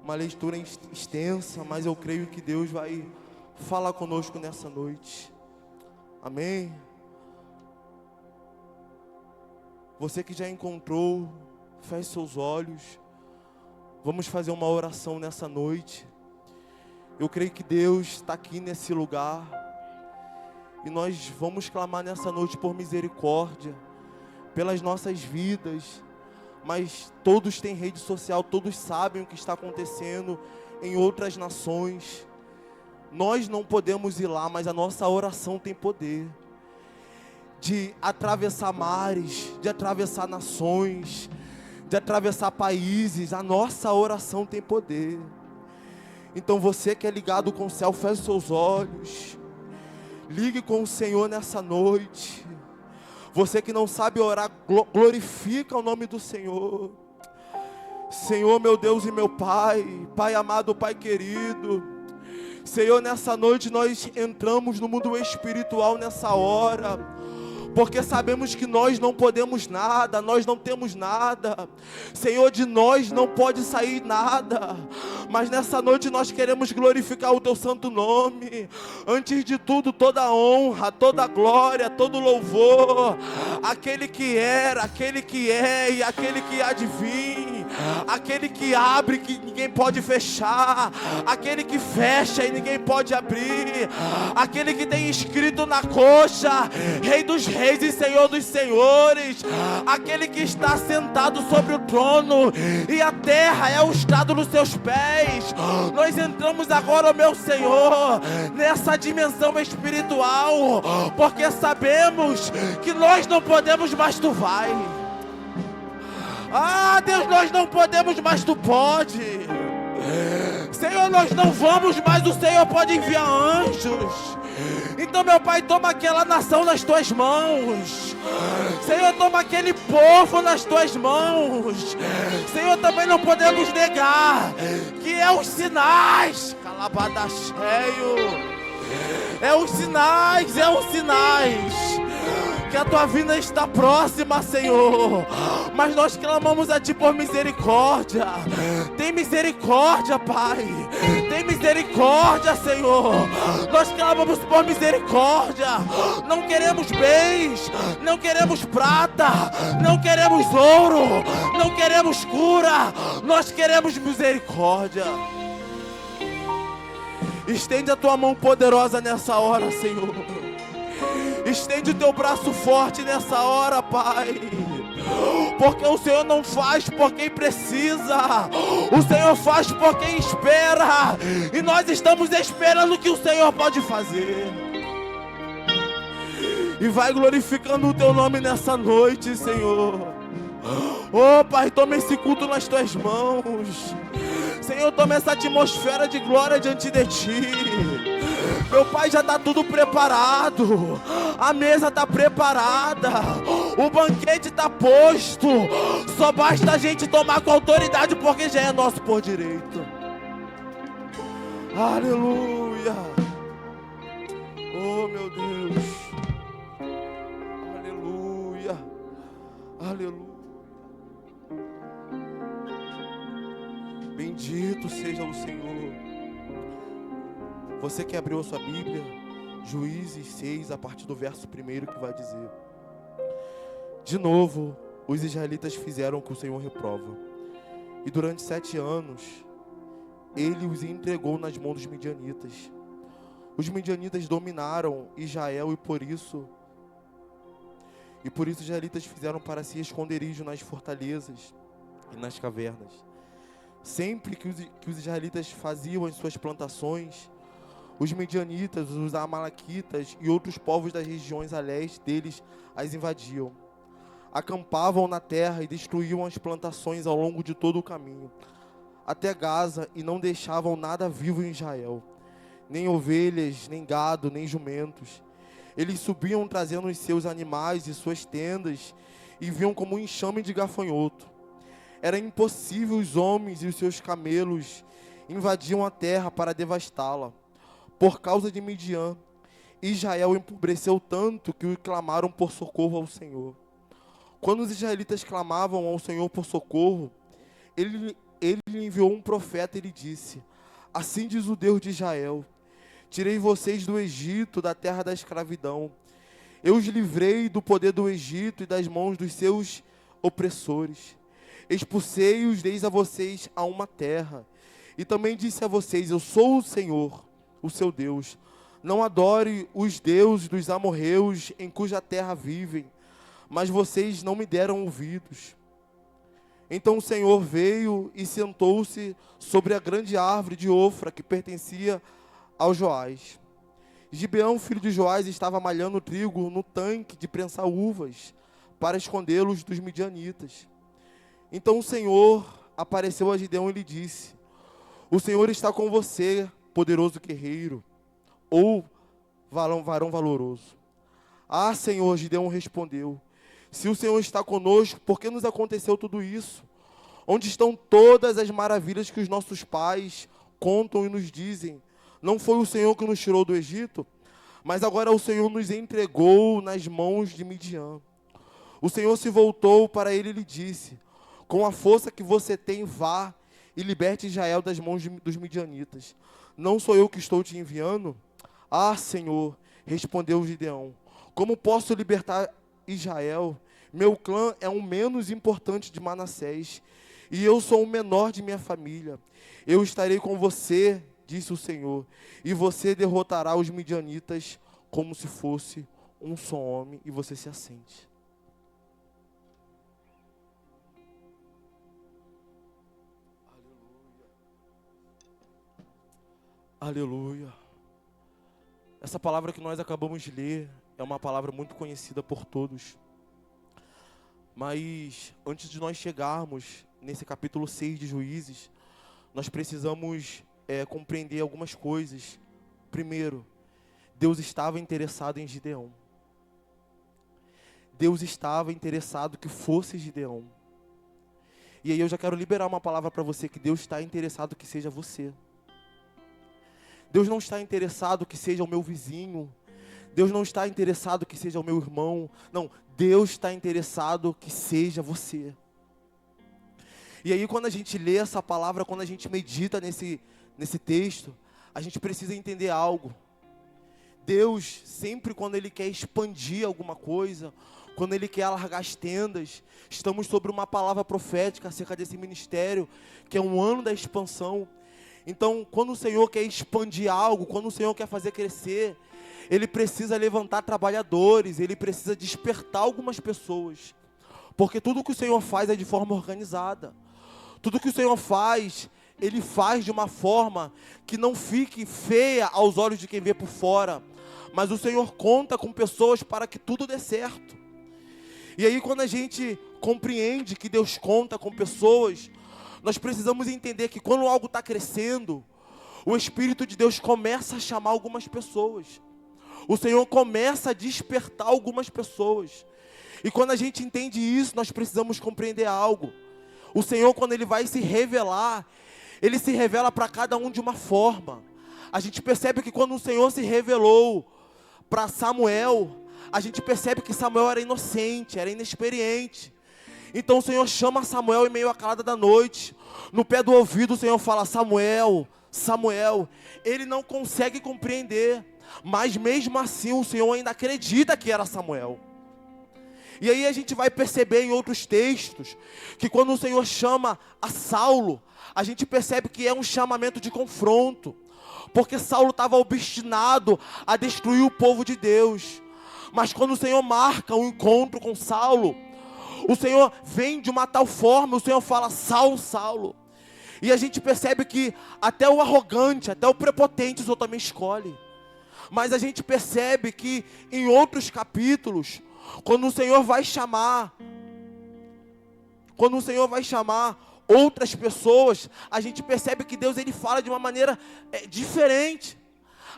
uma leitura extensa, mas eu creio que Deus vai falar conosco nessa noite. Amém? Você que já encontrou, feche seus olhos. Vamos fazer uma oração nessa noite. Eu creio que Deus está aqui nesse lugar. E nós vamos clamar nessa noite por misericórdia, pelas nossas vidas. Mas todos têm rede social, todos sabem o que está acontecendo em outras nações. Nós não podemos ir lá, mas a nossa oração tem poder de atravessar mares, de atravessar nações, de atravessar países. A nossa oração tem poder. Então você que é ligado com o céu, feche seus olhos, ligue com o Senhor nessa noite. Você que não sabe orar, glorifica o nome do Senhor. Senhor, meu Deus e meu Pai, Pai amado, Pai querido, Senhor, nessa noite nós entramos no mundo espiritual nessa hora, porque sabemos que nós não podemos nada, nós não temos nada, Senhor, de nós não pode sair nada, mas nessa noite nós queremos glorificar o Teu santo nome. Antes de tudo, toda honra, toda glória, todo louvor, aquele que era, aquele que é e aquele que há de vir, aquele que abre que ninguém pode fechar, aquele que fecha e ninguém pode abrir, aquele que tem escrito na coxa, Rei dos Reis e Senhor dos Senhores, aquele que está sentado sobre o trono e a terra é o estrado dos seus pés. Nós entramos agora, ó meu Senhor, nessa dimensão espiritual, porque sabemos que nós não podemos, mas Tu vai. Ah, Deus, nós não podemos, mas Tu pode. Senhor, nós não vamos, mas o Senhor pode enviar anjos. Então, meu Pai, toma aquela nação nas Tuas mãos. Senhor, toma aquele povo nas Tuas mãos. Senhor, também não podemos negar que é os sinais. Calabada cheio. É os sinais que a Tua vinda está próxima, Senhor. Mas nós clamamos a Ti por misericórdia. Tem misericórdia, Pai. Tem misericórdia, Senhor. Nós clamamos por misericórdia. Não queremos bens, não queremos prata, não queremos ouro, não queremos cura. Nós queremos misericórdia. Estende a Tua mão poderosa nessa hora, Senhor. Estende o Teu braço forte nessa hora, Pai. Porque o Senhor não faz por quem precisa, o Senhor faz por quem espera. E nós estamos esperando o que o Senhor pode fazer. E vai glorificando o Teu nome nessa noite, Senhor. Oh, Pai, toma esse culto nas Tuas mãos. Senhor, toma essa atmosfera de glória diante de Ti. Meu Pai, já está tudo preparado. A mesa está preparada. O banquete está posto. Só basta a gente tomar com autoridade, porque já é nosso por direito. Aleluia. Oh, meu Deus. Aleluia. Aleluia. Bendito seja o Senhor. Você que abriu a sua Bíblia, Juízes 6, a partir do verso 1, que vai dizer: de novo, os israelitas fizeram o que o Senhor reprova. E durante 7 anos, Ele os entregou nas mãos dos midianitas. Os midianitas dominaram Israel e por isso os israelitas fizeram para si esconderijo nas fortalezas e nas cavernas. Sempre que os israelitas faziam as suas plantações, os midianitas, os amalequitas e outros povos das regiões a leste deles as invadiam. Acampavam na terra e destruíam as plantações ao longo de todo o caminho, até Gaza, e não deixavam nada vivo em Israel, nem ovelhas, nem gado, nem jumentos. Eles subiam trazendo os seus animais e suas tendas e vinham como um enxame de gafanhoto. Era impossível, os homens e os seus camelos invadiam a terra para devastá-la. Por causa de Midian, Israel empobreceu tanto que clamaram por socorro ao Senhor. Quando os israelitas clamavam ao Senhor por socorro, ele lhe enviou um profeta e lhe disse: assim diz o Deus de Israel: tirei vocês do Egito, da terra da escravidão. Eu os livrei do poder do Egito e das mãos dos seus opressores. Expulsei-os desde a vocês a uma terra. E também disse a vocês: eu sou o Senhor, o seu Deus. Não adore os deuses dos amorreus em cuja terra vivem, mas vocês não me deram ouvidos. Então o Senhor veio e sentou-se sobre a grande árvore de Ofra, que pertencia ao Joás. Gibeão, filho de Joás, estava malhando trigo no tanque de prensar uvas, para escondê-los dos midianitas. Então o Senhor apareceu a Gideão e lhe disse: o Senhor está com você, poderoso guerreiro, ou varão valoroso. Ah, Senhor, Gideão respondeu: se o Senhor está conosco, por que nos aconteceu tudo isso? Onde estão todas as maravilhas que os nossos pais contam e nos dizem? Não foi o Senhor que nos tirou do Egito? Mas agora o Senhor nos entregou nas mãos de Midian. O Senhor se voltou para ele e lhe disse: com a força que você tem, vá e liberte Israel das mãos dos midianitas. Não sou eu que estou te enviando? Ah, Senhor, respondeu Gideão, como posso libertar Israel? Meu clã é o menos importante de Manassés, e eu sou o menor de minha família. Eu estarei com você, disse o Senhor, e você derrotará os midianitas como se fosse um só homem. E você se assente. Aleluia. Essa palavra que nós acabamos de ler é uma palavra muito conhecida por todos. Mas antes de nós chegarmos nesse capítulo 6 de Juízes, nós precisamos compreender algumas coisas. Primeiro, Deus estava interessado em Gideão. Deus estava interessado que fosse Gideão. E aí eu já quero liberar uma palavra para você, que Deus está interessado que seja você. Deus não está interessado que seja o meu vizinho. Deus não está interessado que seja o meu irmão. Não, Deus está interessado que seja você. E aí quando a gente lê essa palavra, quando a gente medita nesse texto, a gente precisa entender algo. Deus, sempre quando Ele quer expandir alguma coisa, quando Ele quer alargar as tendas, estamos sobre uma palavra profética acerca desse ministério, que é um ano da expansão. Então, quando o Senhor quer expandir algo, quando o Senhor quer fazer crescer, Ele precisa levantar trabalhadores, Ele precisa despertar algumas pessoas. Porque tudo que o Senhor faz é de forma organizada. Tudo que o Senhor faz, Ele faz de uma forma que não fique feia aos olhos de quem vê por fora. Mas o Senhor conta com pessoas para que tudo dê certo. E aí quando a gente compreende que Deus conta com pessoas, nós precisamos entender que quando algo está crescendo, o Espírito de Deus começa a chamar algumas pessoas. O Senhor começa a despertar algumas pessoas. E quando a gente entende isso, nós precisamos compreender algo. O Senhor, quando Ele vai se revelar, Ele se revela para cada um de uma forma. A gente percebe que quando o Senhor se revelou para Samuel, a gente percebe que Samuel era inocente, era inexperiente. Então o Senhor chama Samuel em meio à calada da noite. No pé do ouvido o Senhor fala: Samuel, Samuel. Ele não consegue compreender, mas mesmo assim o Senhor ainda acredita que era Samuel. E aí a gente vai perceber em outros textos, que quando o Senhor chama a Saulo, a gente percebe que é um chamamento de confronto. Porque Saulo estava obstinado a destruir o povo de Deus. Mas quando o Senhor marca um encontro com Saulo, o Senhor vem de uma tal forma, o Senhor fala: Saulo, Saulo. E a gente percebe que até o arrogante, até o prepotente o Senhor também escolhe. Mas a gente percebe que em outros capítulos, quando o Senhor vai chamar outras pessoas, a gente percebe que Deus, Ele fala de uma maneira diferente.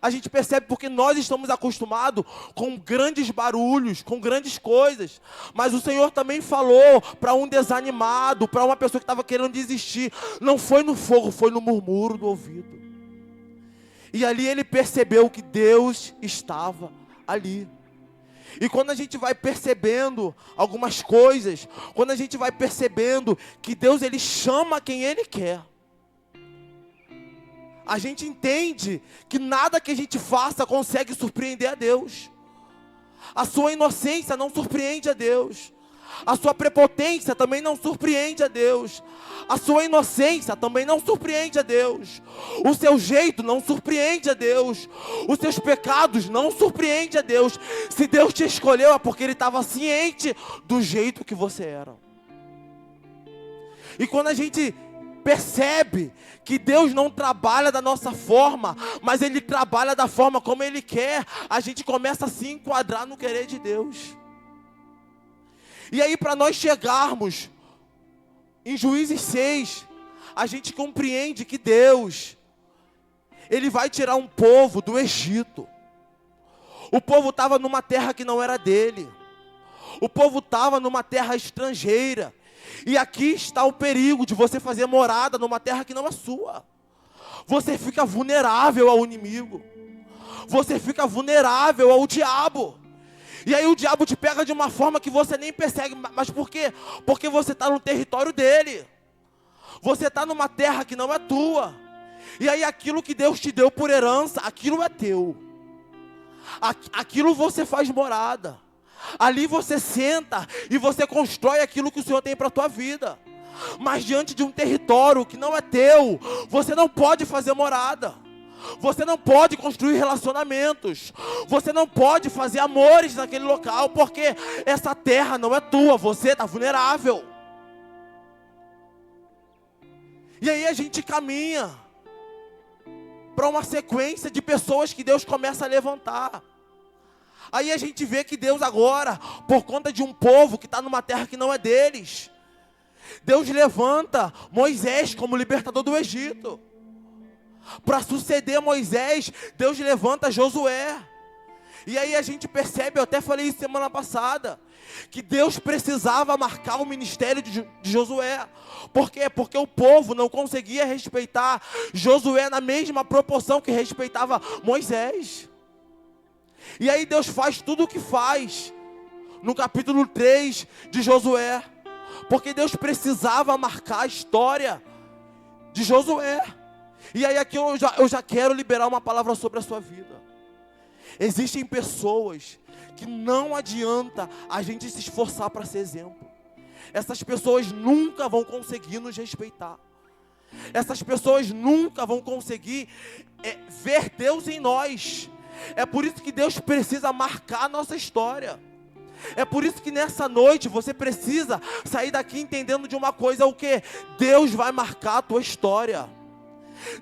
A gente percebe porque nós estamos acostumados com grandes barulhos, com grandes coisas. Mas o Senhor também falou para um desanimado, para uma pessoa que estava querendo desistir. Não foi no fogo, foi no murmúrio do ouvido. E ali ele percebeu que Deus estava ali. E quando a gente vai percebendo algumas coisas, quando a gente vai percebendo que Deus, Ele chama quem Ele quer, a gente entende que nada que a gente faça consegue surpreender a Deus. A sua inocência não surpreende a Deus. A sua prepotência também não surpreende a Deus. A sua inocência também não surpreende a Deus. O seu jeito não surpreende a Deus. Os seus pecados não surpreende a Deus. Se Deus te escolheu é porque Ele estava ciente do jeito que você era. E quando a gente percebe que Deus não trabalha da nossa forma, mas Ele trabalha da forma como Ele quer, a gente começa a se enquadrar no querer de Deus. E aí, para nós chegarmos em Juízes 6, a gente compreende que Deus, Ele vai tirar um povo do Egito. O povo estava numa terra que não era dele. O povo estava numa terra estrangeira. E aqui está o perigo de você fazer morada numa terra que não é sua. Você fica vulnerável ao inimigo. Você fica vulnerável ao diabo. E aí o diabo te pega de uma forma que você nem percebe. Mas por quê? Porque você está no território dele. Você está numa terra que não é tua. E aí aquilo que Deus te deu por herança, aquilo é teu. Aquilo você faz morada. Ali você senta e você constrói aquilo que o Senhor tem para a tua vida. Mas diante de um território que não é teu, você não pode fazer morada. Você não pode construir relacionamentos. Você não pode fazer amores naquele local, porque essa terra não é tua, você está vulnerável. E aí a gente caminha para uma sequência de pessoas que Deus começa a levantar. Aí a gente vê que Deus agora, por conta de um povo que está numa terra que não é deles, Deus levanta Moisés como libertador do Egito. Para suceder Moisés, Deus levanta Josué. E aí a gente percebe, eu até falei isso semana passada, que Deus precisava marcar o ministério de Josué. Por quê? Porque o povo não conseguia respeitar Josué na mesma proporção que respeitava Moisés. E aí Deus faz tudo o que faz no capítulo 3 de Josué, porque Deus precisava marcar a história de Josué. E aí aqui eu já quero liberar uma palavra sobre a sua vida. Existem pessoas que não adianta a gente se esforçar para ser exemplo. Essas pessoas nunca vão conseguir nos respeitar. Essas pessoas nunca vão conseguir ver Deus em nós. É por isso que Deus precisa marcar a nossa história. É por isso que nessa noite você precisa sair daqui entendendo de uma coisa, o que? Deus vai marcar a tua história.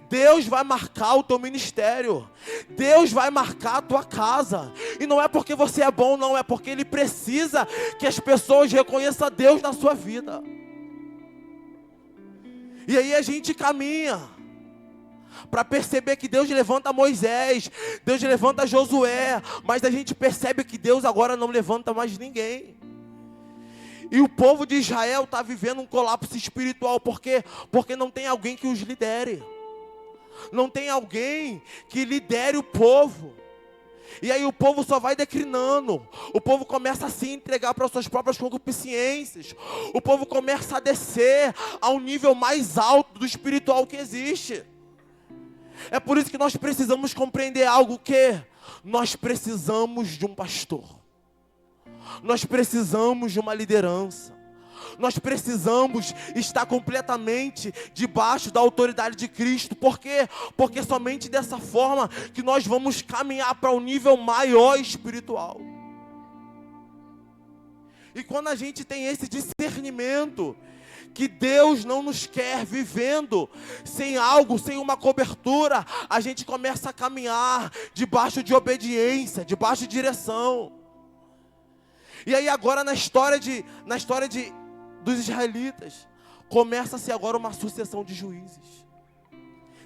Deus vai marcar o teu ministério. Deus vai marcar a tua casa. E não é porque você é bom, não. É porque Ele precisa que as pessoas reconheçam Deus na sua vida. E aí a gente caminha para perceber que Deus levanta Moisés, Deus levanta Josué, mas a gente percebe que Deus agora não levanta mais ninguém. E o povo de Israel está vivendo um colapso espiritual, porque não tem alguém que os lidere. Não tem alguém que lidere o povo. E aí o povo só vai declinando. O povo começa a se entregar para suas próprias concupiscências. O povo começa a descer ao nível mais alto do espiritual que existe. É por isso que nós precisamos compreender algo, que nós precisamos de um pastor. Nós precisamos de uma liderança. Nós precisamos estar completamente debaixo da autoridade de Cristo. Por quê? Porque somente dessa forma que nós vamos caminhar para um nível maior espiritual. E quando a gente tem esse discernimento, que Deus não nos quer vivendo sem algo, sem uma cobertura, a gente começa a caminhar debaixo de obediência, debaixo de direção. E aí agora na história dos israelitas, começa-se agora uma sucessão de juízes.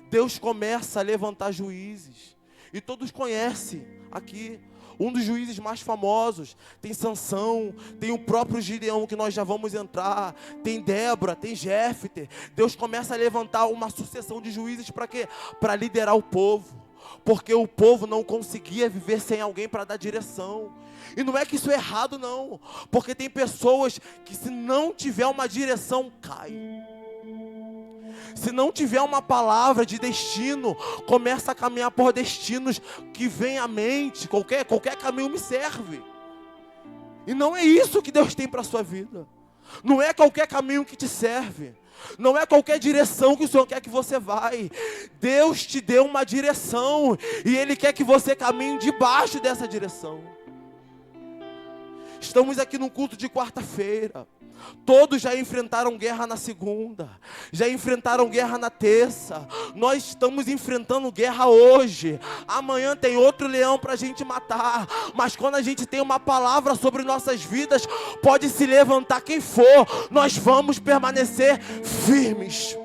Deus começa a levantar juízes. E todos conhecem aqui. Um dos juízes mais famosos, tem Sansão, tem o próprio Gideão, que nós já vamos entrar, tem Débora, tem Jéfter. Deus começa a levantar uma sucessão de juízes para quê? Para liderar o povo. porque o povo não conseguia viver sem alguém para dar direção. E não é que isso é errado não, porque tem pessoas que se não tiver uma direção, cai. Se não tiver uma palavra de destino, começa a caminhar por destinos que vem à mente, qualquer caminho me serve. E não é isso que Deus tem para a sua vida. Não é qualquer caminho que te serve. Não é qualquer direção que o Senhor quer que você vai. Deus te deu uma direção e Ele quer que você caminhe debaixo dessa direção. Estamos aqui num culto de quarta-feira. Todos já enfrentaram guerra na segunda, já enfrentaram guerra na terça. Nós estamos enfrentando guerra hoje. Amanhã tem outro leão para a gente matar. Mas quando a gente tem uma palavra sobre nossas vidas, pode se levantar quem for, nós vamos permanecer firmes.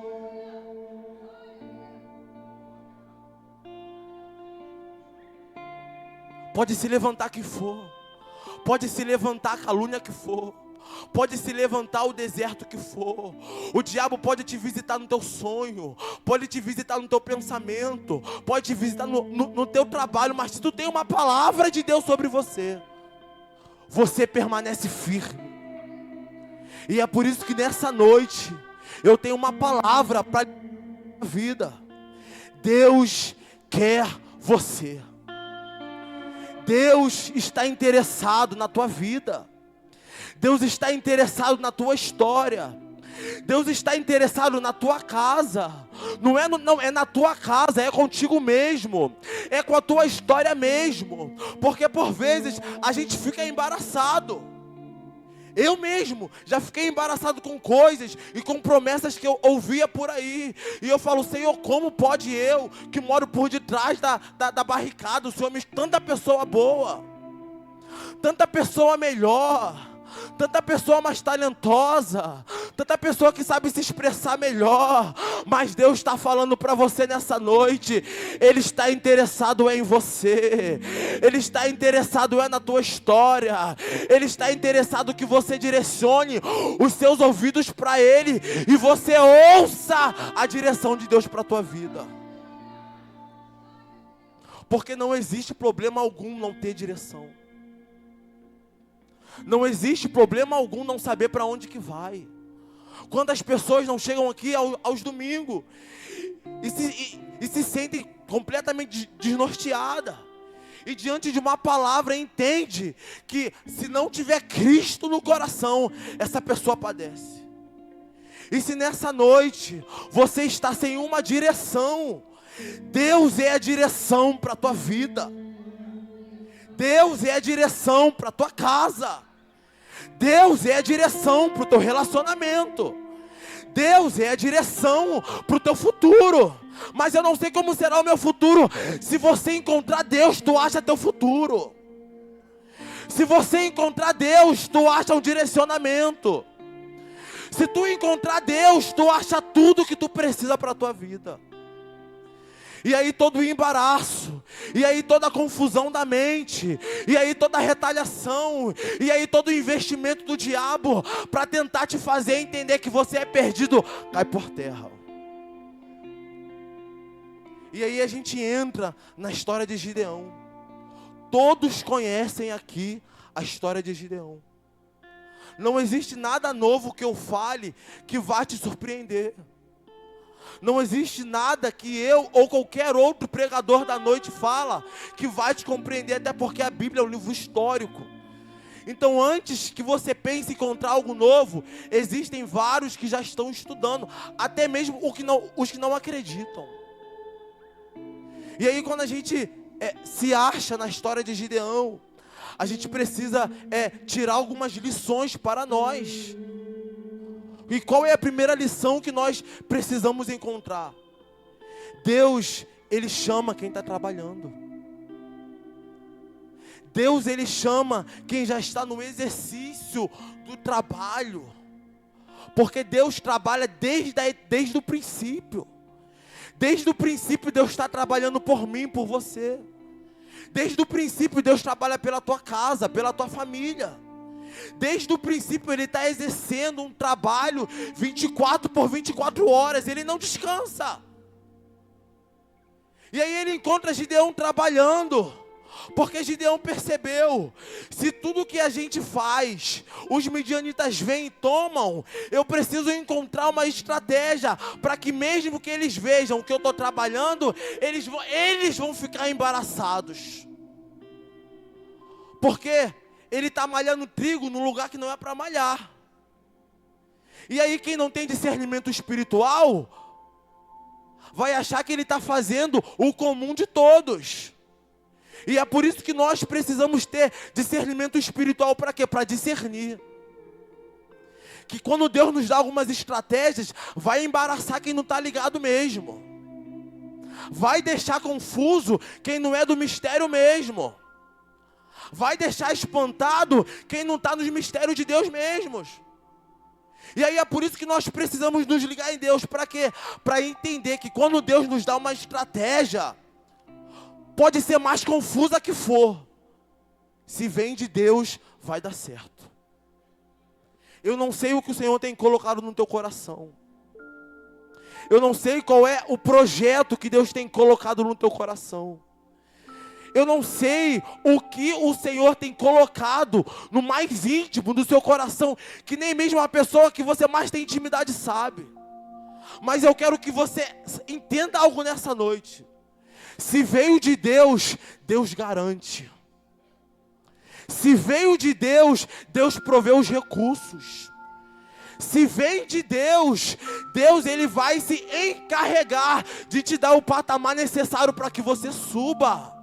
Pode se levantar quem for, pode se levantar a calúnia que for, pode se levantar o deserto que for. O diabo pode te visitar no teu sonho, pode te visitar no teu pensamento, pode te visitar no teu trabalho. Mas se tu tem uma palavra de Deus sobre você, você permanece firme. E é por isso que nessa noite eu tenho uma palavra para a vida. Deus quer você. Deus está interessado na tua vida. Deus está interessado na tua história. Deus está interessado na tua casa. Não é na tua casa, é contigo mesmo. É com a tua história mesmo. Porque por vezes a gente fica embaraçado. Eu mesmo já fiquei embaraçado com coisas e com promessas que eu ouvia por aí. E eu falo, Senhor, como pode eu, que moro por detrás da barricada, o Senhor me... Tanta pessoa boa, tanta pessoa melhor, tanta pessoa mais talentosa, tanta pessoa que sabe se expressar melhor. Mas Deus está falando para você nessa noite. Ele está interessado em você. Ele está interessado na tua história. Ele está interessado que você direcione os seus ouvidos para Ele e você ouça a direção de Deus para a tua vida. Porque não existe problema algum não ter direção. Não existe problema algum não saber para onde que vai. Quantas pessoas não chegam aqui aos domingos e se sentem completamente desnorteadas. E diante de uma palavra entende que se não tiver Cristo no coração, essa pessoa padece. E se nessa noite você está sem uma direção, Deus é a direção para a tua vida. Deus é a direção para a tua casa. Deus é a direção para o teu relacionamento. Deus é a direção para o teu futuro. Mas eu não sei como será o meu futuro. Se você encontrar Deus, tu acha teu futuro. Se você encontrar Deus, tu acha um direcionamento. Se tu encontrar Deus, tu acha tudo que tu precisa para a tua vida. E aí todo o embaraço, e aí toda a confusão da mente, e aí toda a retaliação, e aí todo o investimento do diabo para tentar te fazer entender que você é perdido, cai por terra. E aí a gente entra na história de Gideão. Todos conhecem aqui a história de Gideão. Não existe nada novo que eu fale que vá te surpreender. Não existe nada que eu ou qualquer outro pregador da noite fala que vai te compreender, até porque a Bíblia é um livro histórico. Então antes que você pense em encontrar algo novo, existem vários que já estão estudando, até mesmo os que não acreditam. E aí quando a gente se acha na história de Gideão, a gente precisa tirar algumas lições para nós. E qual é a primeira lição que nós precisamos encontrar? Deus, Ele chama quem está trabalhando. Deus, Ele chama quem já está no exercício do trabalho. Porque Deus trabalha desde o princípio. Desde o princípio Deus está trabalhando por mim, por você. Desde o princípio Deus trabalha pela tua casa, pela tua família. Desde o princípio Ele está exercendo um trabalho 24 por 24 horas. Ele não descansa. E aí ele encontra Gideão trabalhando, porque Gideão percebeu, se tudo que a gente faz, os midianitas vêm e tomam, eu preciso encontrar uma estratégia, para que mesmo que eles vejam que eu estou trabalhando, eles vão ficar embaraçados. Porque ele está malhando trigo num lugar que não é para malhar. E aí quem não tem discernimento espiritual, vai achar que ele está fazendo o comum de todos. E é por isso que nós precisamos ter discernimento espiritual. Para quê? Para discernir. Que quando Deus nos dá algumas estratégias, vai embaraçar quem não está ligado mesmo. Vai deixar confuso quem não é do mistério mesmo. Vai deixar espantado quem não está nos mistérios de Deus mesmos. E aí é por isso que nós precisamos nos ligar em Deus. Para quê? Para entender que quando Deus nos dá uma estratégia, pode ser mais confusa que for, se vem de Deus, vai dar certo. Eu não sei o que o Senhor tem colocado no teu coração. Eu não sei qual é o projeto que Deus tem colocado no teu coração. Eu não sei o que o Senhor tem colocado no mais íntimo do seu coração, que nem mesmo a pessoa que você mais tem intimidade sabe. Mas eu quero que você entenda algo nessa noite. Se veio de Deus, Deus garante. Se veio de Deus, Deus provê os recursos. Se vem de Deus, Deus ele vai se encarregar de te dar o patamar necessário para que você suba.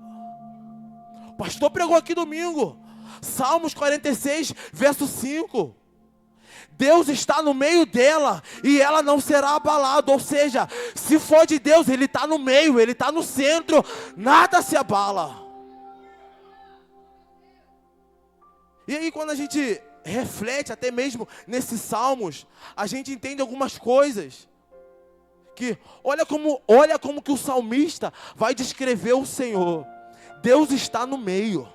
O pastor pregou aqui domingo, Salmos 46, verso 5. Deus está no meio dela e ela não será abalada. Ou seja, se for de Deus, Ele está no meio, Ele está no centro, nada se abala. E aí quando a gente reflete até mesmo nesses salmos, a gente entende algumas coisas. Que olha como que o salmista vai descrever o Senhor. Deus está no meio.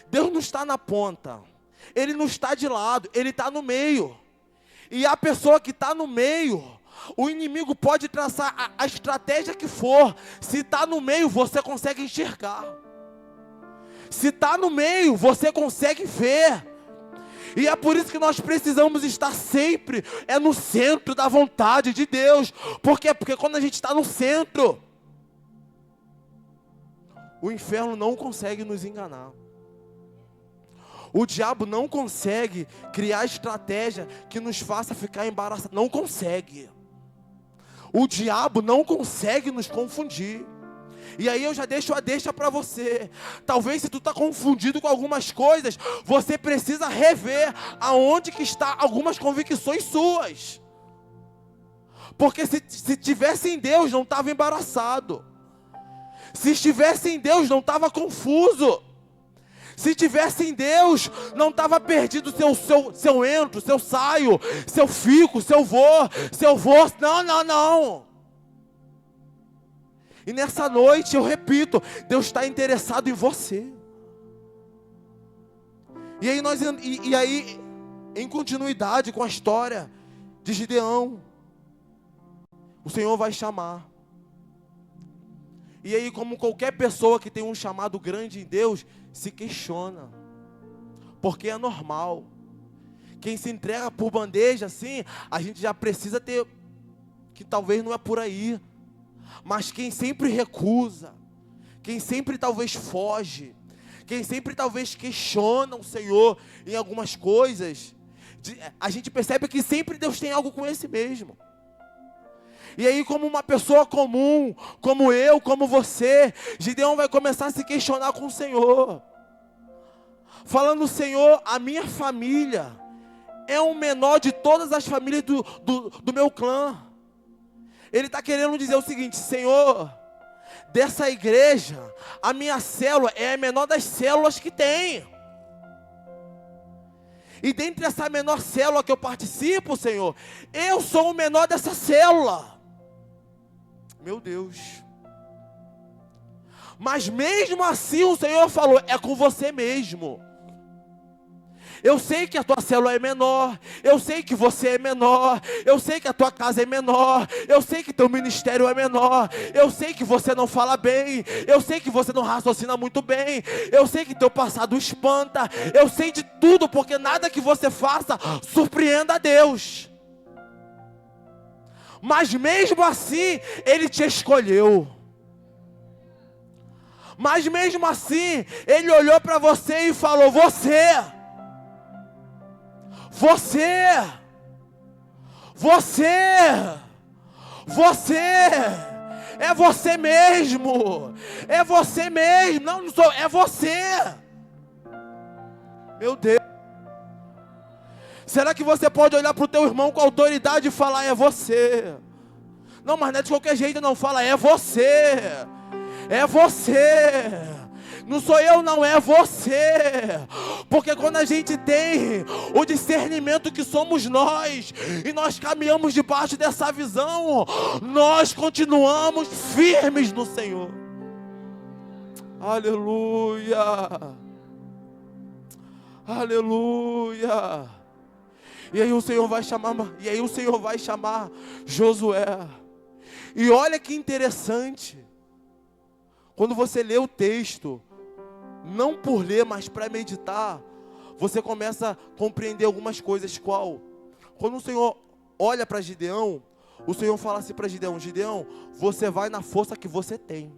Deus não está na ponta. Ele não está de lado, Ele está no meio. E a pessoa que está no meio, o inimigo pode traçar a estratégia que for. Se está no meio, você consegue enxergar. Se está no meio, você consegue ver. E é por isso que nós precisamos estar sempre no centro da vontade de Deus. Por quê? Porque quando a gente está no centro, o inferno não consegue nos enganar. O diabo não consegue criar estratégia que nos faça ficar embaraçados. Não consegue. O diabo não consegue nos confundir. E aí eu já deixo a deixa para você. Talvez se tu está confundido com algumas coisas, você precisa rever aonde que está algumas convicções suas. Porque se tivesse em Deus, não estava embaraçado. Se estivesse em Deus, não estava confuso. Se estivesse em Deus, não estava perdido seu entro, seu saio, seu fico, seu vô. Não. E nessa noite, eu repito, Deus está interessado em você. E aí, em continuidade com a história de Gideão, o Senhor vai chamar. E aí, como qualquer pessoa que tem um chamado grande em Deus, se questiona. Porque é normal. Quem se entrega por bandeja assim, a gente já precisa ter, que talvez não é por aí. Mas quem sempre recusa, quem sempre talvez foge, quem sempre talvez questiona o Senhor em algumas coisas, a gente percebe que sempre Deus tem algo com esse mesmo. E aí, como uma pessoa comum, como eu, como você, Gideão vai começar a se questionar com o Senhor. Falando, Senhor, a minha família é o menor de todas as famílias do meu clã. Ele está querendo dizer o seguinte: Senhor, dessa igreja, a minha célula é a menor das células que tem. E dentre essa menor célula que eu participo, Senhor, eu sou o menor dessa célula. Meu Deus. Mas mesmo assim o Senhor falou, é com você mesmo. Eu sei que a tua célula é menor, eu sei que você é menor, eu sei que a tua casa é menor, eu sei que teu ministério é menor, eu sei que você não fala bem, eu sei que você não raciocina muito bem, eu sei que teu passado espanta, eu sei de tudo, porque nada que você faça surpreenda a Deus. Mas mesmo assim, Ele te escolheu. Mas mesmo assim, Ele olhou para você e falou: você é você mesmo, é você mesmo, não sou, é você. Meu Deus, será que você pode olhar para o teu irmão com autoridade e falar: é você? Não, mas não é de qualquer jeito, não, fala: é você, é você. Não sou eu, não, é você. Porque quando a gente tem o discernimento que somos nós, e nós caminhamos debaixo dessa visão, nós continuamos firmes no Senhor. Aleluia. Aleluia. E aí o Senhor vai chamar Josué. E olha que interessante. Quando você lê o texto, não por ler, mas para meditar, você começa a compreender algumas coisas. Qual? Quando o Senhor olha para Gideão, o Senhor fala assim para Gideão: Gideão, você vai na força que você tem.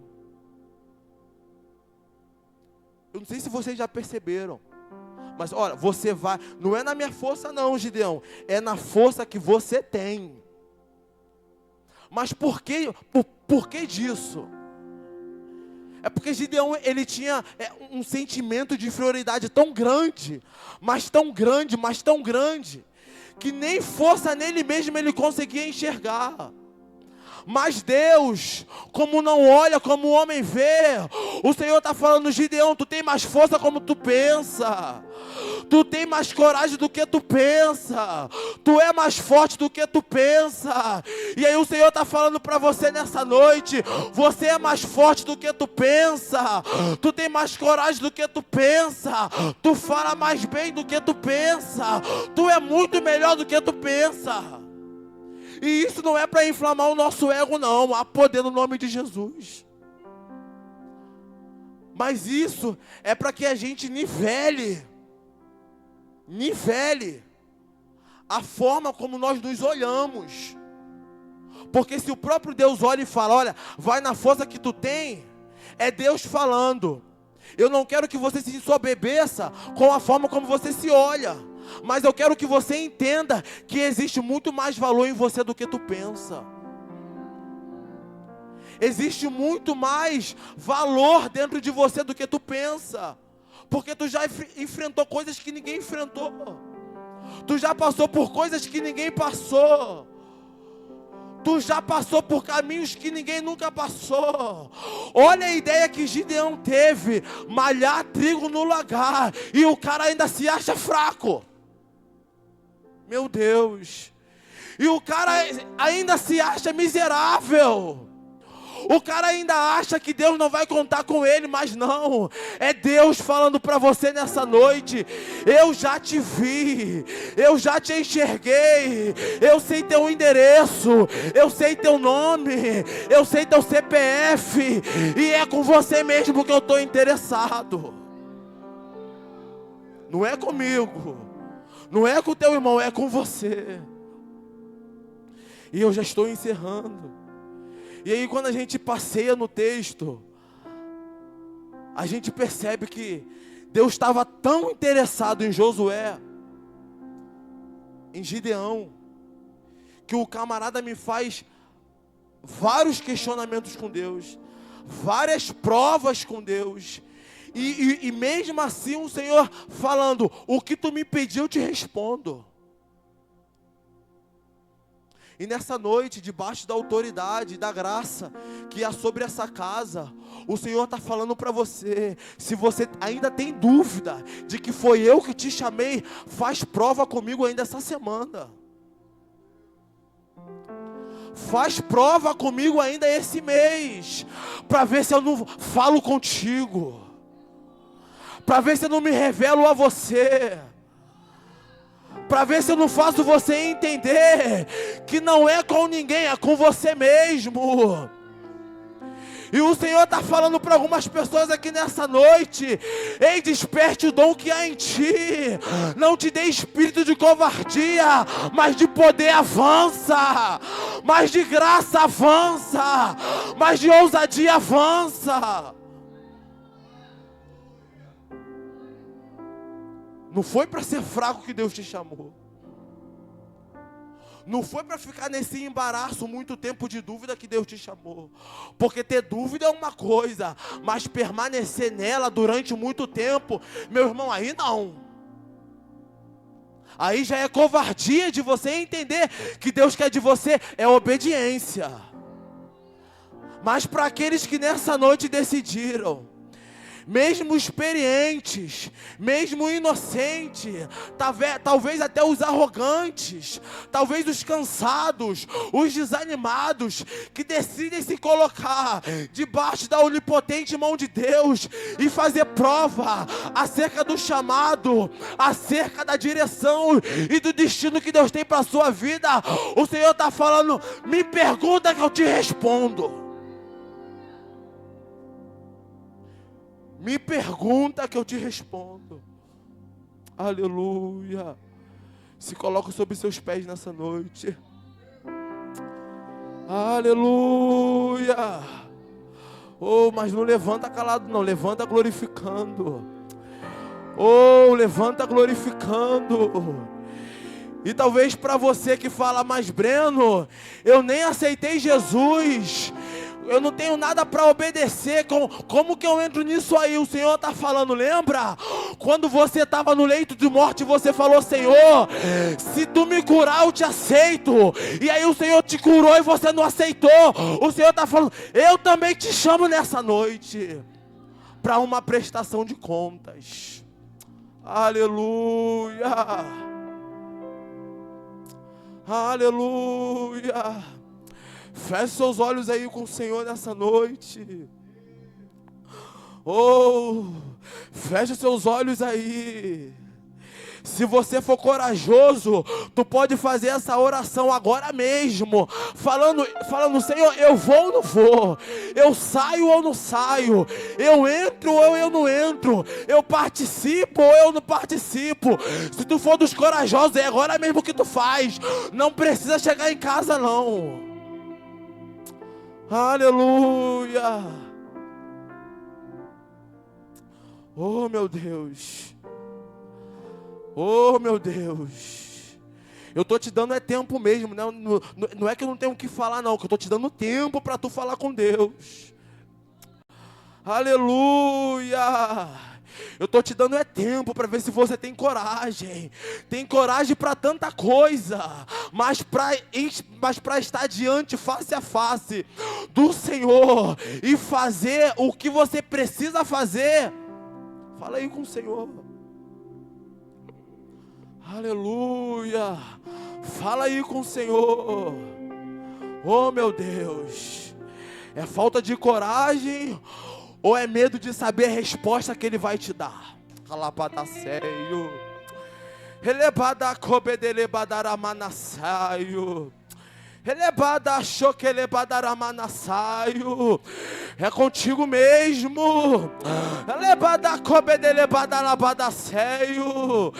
Eu não sei se vocês já perceberam, mas olha, você vai, não é na minha força não, Gideão, é na força que você tem. Mas por que disso? É porque Gideão, ele tinha um sentimento de inferioridade tão grande, mas tão grande, que nem força nele mesmo ele conseguia enxergar. Mas Deus, como não olha como o homem vê, o Senhor está falando: Gideão, tu tem mais força como tu pensa, tu tem mais coragem do que tu pensa, tu é mais forte do que tu pensa. E aí o Senhor está falando para você nessa noite: você é mais forte do que tu pensa, tu tem mais coragem do que tu pensa, tu fala mais bem do que tu pensa, tu é muito melhor do que tu pensa. E isso não é para inflamar o nosso ego, não. Há poder no nome de Jesus. Mas isso é para que a gente nivele a forma como nós nos olhamos. Porque se o próprio Deus olha e fala: olha, vai na força que tu tem, é Deus falando. Eu não quero que você se ensoberbeça com a forma como você se olha, mas eu quero que você entenda que existe muito mais valor em você do que tu pensa. Existe muito mais valor dentro de você do que tu pensa. Porque tu já enfrentou coisas que ninguém enfrentou. Tu já passou por coisas que ninguém passou. Tu já passou por caminhos que ninguém nunca passou. Olha a ideia que Gideão teve: malhar trigo no lagar, e o cara ainda se acha fraco. Meu Deus. E o cara ainda se acha miserável. O cara ainda acha que Deus não vai contar com ele, mas não. É Deus falando para você nessa noite: eu já te vi, eu já te enxerguei, eu sei teu endereço, eu sei teu nome, eu sei teu CPF, e é com você mesmo que eu estou interessado. Não é comigo, não é com o teu irmão, é com você. E eu já estou encerrando. E aí quando a gente passeia no texto, a gente percebe que Deus estava tão interessado em Josué, em Gideão, que o camarada me faz vários questionamentos com Deus, várias provas com Deus, e mesmo assim o Senhor falando: o que tu me pediu eu te respondo. E nessa noite, debaixo da autoridade, da graça que há sobre essa casa, o Senhor está falando para você: se você ainda tem dúvida de que foi eu que te chamei, faz prova comigo ainda essa semana. Faz prova comigo ainda esse mês, para ver se eu não falo contigo, para ver se eu não me revelo a você. para ver se eu não faço você entender que não é com ninguém, é com você mesmo. E o Senhor está falando para algumas pessoas aqui nessa noite: ei, desperte o dom que há em ti. Não te dê espírito de covardia, mas de poder avança, mas de graça avança, mas de ousadia avança. Não foi para ser fraco que Deus te chamou. Não foi para ficar nesse embaraço muito tempo de dúvida que Deus te chamou. Porque ter dúvida é uma coisa, mas permanecer nela durante muito tempo, meu irmão, aí não. Aí já é covardia de você entender que Deus quer de você é obediência. Mas para aqueles que nessa noite decidiram, mesmo experientes, mesmo inocentes, talvez até os arrogantes, talvez os cansados, os desanimados, que decidem se colocar debaixo da onipotente mão de Deus e fazer prova acerca do chamado, acerca da direção e do destino que Deus tem para a sua vida. O Senhor está falando: me pergunta que eu te respondo. Me pergunta que eu te respondo. Aleluia. Se coloca sobre seus pés nessa noite. Aleluia. Oh, mas não levanta calado não, levanta glorificando. Oh, levanta glorificando. E talvez para você que fala: mas Breno, eu nem aceitei Jesus, eu não tenho nada para obedecer, como que eu entro nisso aí? O Senhor está falando: lembra? Quando você estava no leito de morte, você falou: Senhor, se tu me curar eu te aceito. E aí o Senhor te curou e você não aceitou. O Senhor está falando: eu também te chamo nessa noite para uma prestação de contas. Aleluia. Aleluia. Feche seus olhos aí com o Senhor nessa noite. Oh, feche seus olhos aí. Se você for corajoso, tu pode fazer essa oração agora mesmo, falando: Senhor, eu vou ou não vou? Eu saio ou não saio? Eu entro ou eu não entro? Eu participo ou eu não participo? Se tu for dos corajosos, é agora mesmo que tu faz. Não precisa chegar em casa não. Aleluia. Oh meu Deus. Oh meu Deus, eu estou te dando tempo mesmo, não é que eu não tenho o que falar não, que eu estou te dando tempo para tu falar com Deus. Aleluia. Eu estou te dando tempo para ver se você tem coragem para tanta coisa, mas para estar diante, face a face do Senhor e fazer o que você precisa fazer. Fala aí com o Senhor. Aleluia. Fala aí com o Senhor. Oh meu Deus, é falta de coragem ou é medo de saber a resposta que Ele vai te dar? Calapadaceio, elebada cobedelebadaramanassaio, elebada choquelebadaramanassaio. É contigo mesmo. Elebada cobedelebadarabadaceio.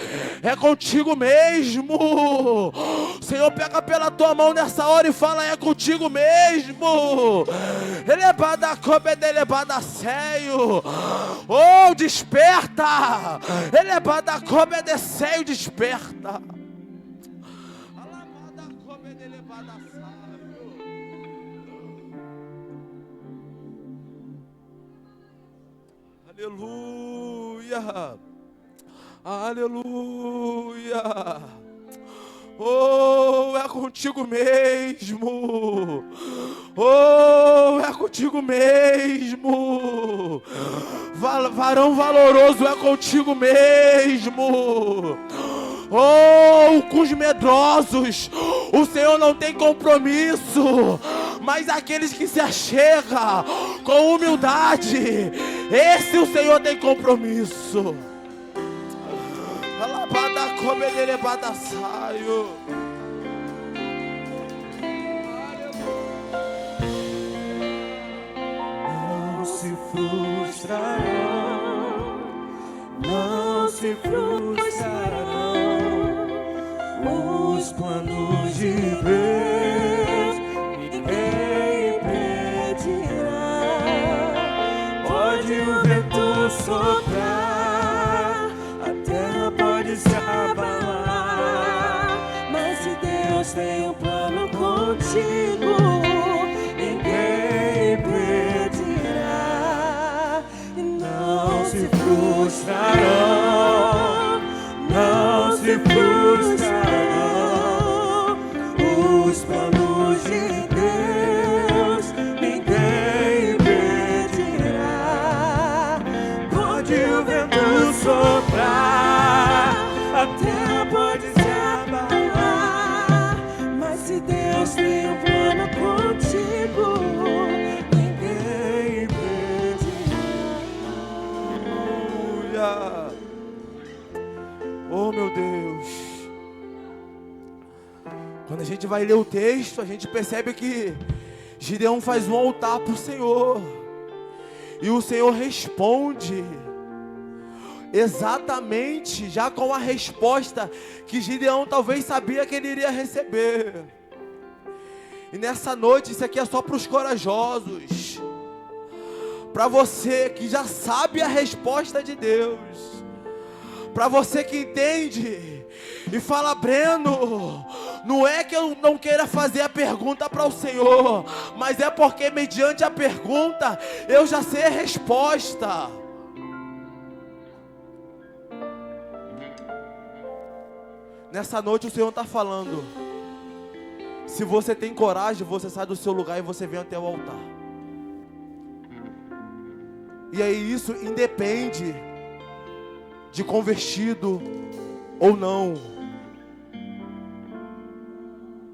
É contigo mesmo. Senhor, pega pela tua mão nessa hora e fala: é contigo mesmo. Elebada cobedelebadarceio. Oh, desperta. Elebada cobedeceio, desperta. Aleluia. Aleluia. Oh, é contigo mesmo. Oh, é contigo mesmo. Varão valoroso, é contigo mesmo. Oh, com os medrosos o Senhor não tem compromisso, mas aqueles que se achegam com humildade, esse o Senhor tem compromisso. Alabada comedere badasaio. Não se frustrarão, não se frustrarão os planos de Deus, ninguém impedirá. Pode o vento soprar, a terra pode se abalar, mas se Deus tem um plano contigo, ninguém impedirá. E não se frustrarão, não se frustrarão os planos de Deus, ninguém impedirá. Pode o vento soprar, a terra pode se abalar, mas se Deus tem um plano contigo, ninguém impedirá. Aleluia. Oh, meu Deus. Quando a gente vai ler o texto, a gente percebe que Gideão faz um altar para o Senhor. E o Senhor responde exatamente já com a resposta que Gideão talvez sabia que ele iria receber. E nessa noite, isso aqui é só para os corajosos, para você que já sabe a resposta de Deus, para você que entende e fala: Breno, não é que eu não queira fazer a pergunta para o Senhor, mas é porque mediante a pergunta eu já sei a resposta. Nessa noite o Senhor está falando: se você tem coragem, você sai do seu lugar e você vem até o altar. E aí isso independe de convertido ou não,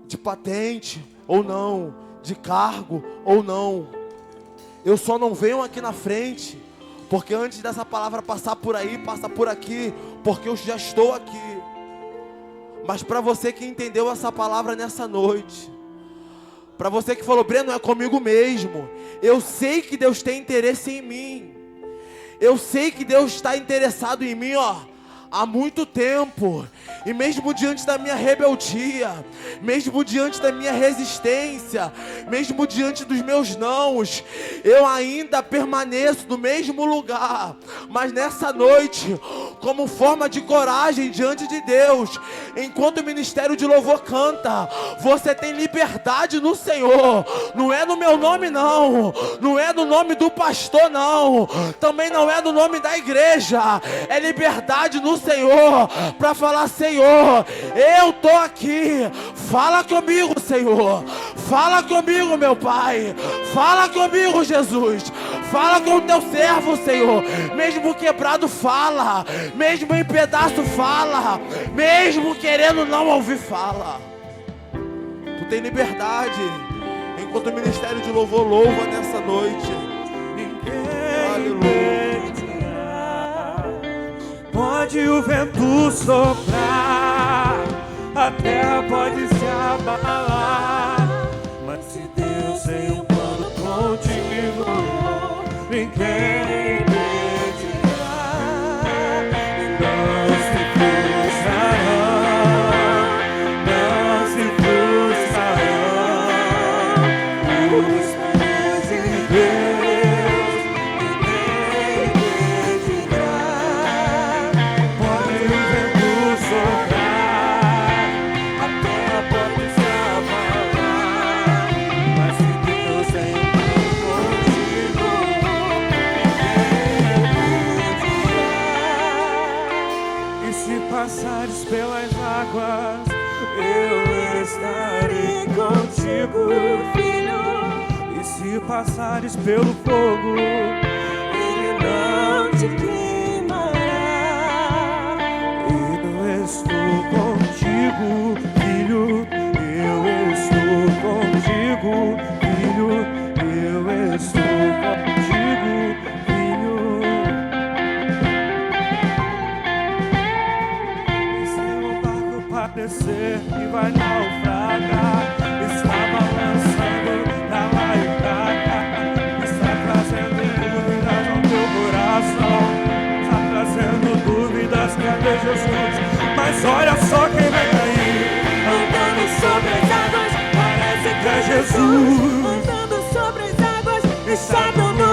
de patente ou não, de cargo ou não. Eu só não venho aqui na frente porque antes dessa palavra passar por aí, passa por aqui, porque eu já estou aqui. Mas para você que entendeu essa palavra nessa noite, para você que falou: Breno, é comigo mesmo, eu sei que Deus tem interesse em mim, eu sei que Deus está interessado em mim, há muito tempo. E mesmo diante da minha rebeldia, mesmo diante da minha resistência, mesmo diante dos meus nãos, eu ainda permaneço no mesmo lugar. Mas nessa noite, como forma de coragem diante de Deus, enquanto o ministério de louvor canta, você tem liberdade no Senhor. Não é no meu nome não, não é no nome do pastor não, também não é no nome da igreja. É liberdade no Senhor, para falar: Senhor, eu tô aqui, fala comigo, Senhor, fala comigo, meu Pai, fala comigo, Jesus, fala com o teu servo, Senhor. Mesmo quebrado, fala, mesmo em pedaço, fala, mesmo querendo não ouvir, fala. Tu tem liberdade, enquanto o ministério de louvor louva nessa noite. Aleluia. Pode o vento soprar, a terra pode se abalar, mas se Deus tem um plano contigo, ninguém impedirá. Não se frustrarão, não se frustrarão os planos de Deus, ninguém impedirá. Pode o vento soprar, a terra pode se abalar, mas se Deus tem um plano contigo, ninguém impedirá. E se passares pelas águas, eu estarei contigo, filho. E se passares pelo fogo, ele não te queimará. Eu estou contigo, filho. Eu estou contigo, filho. Eu estou contigo, filho. está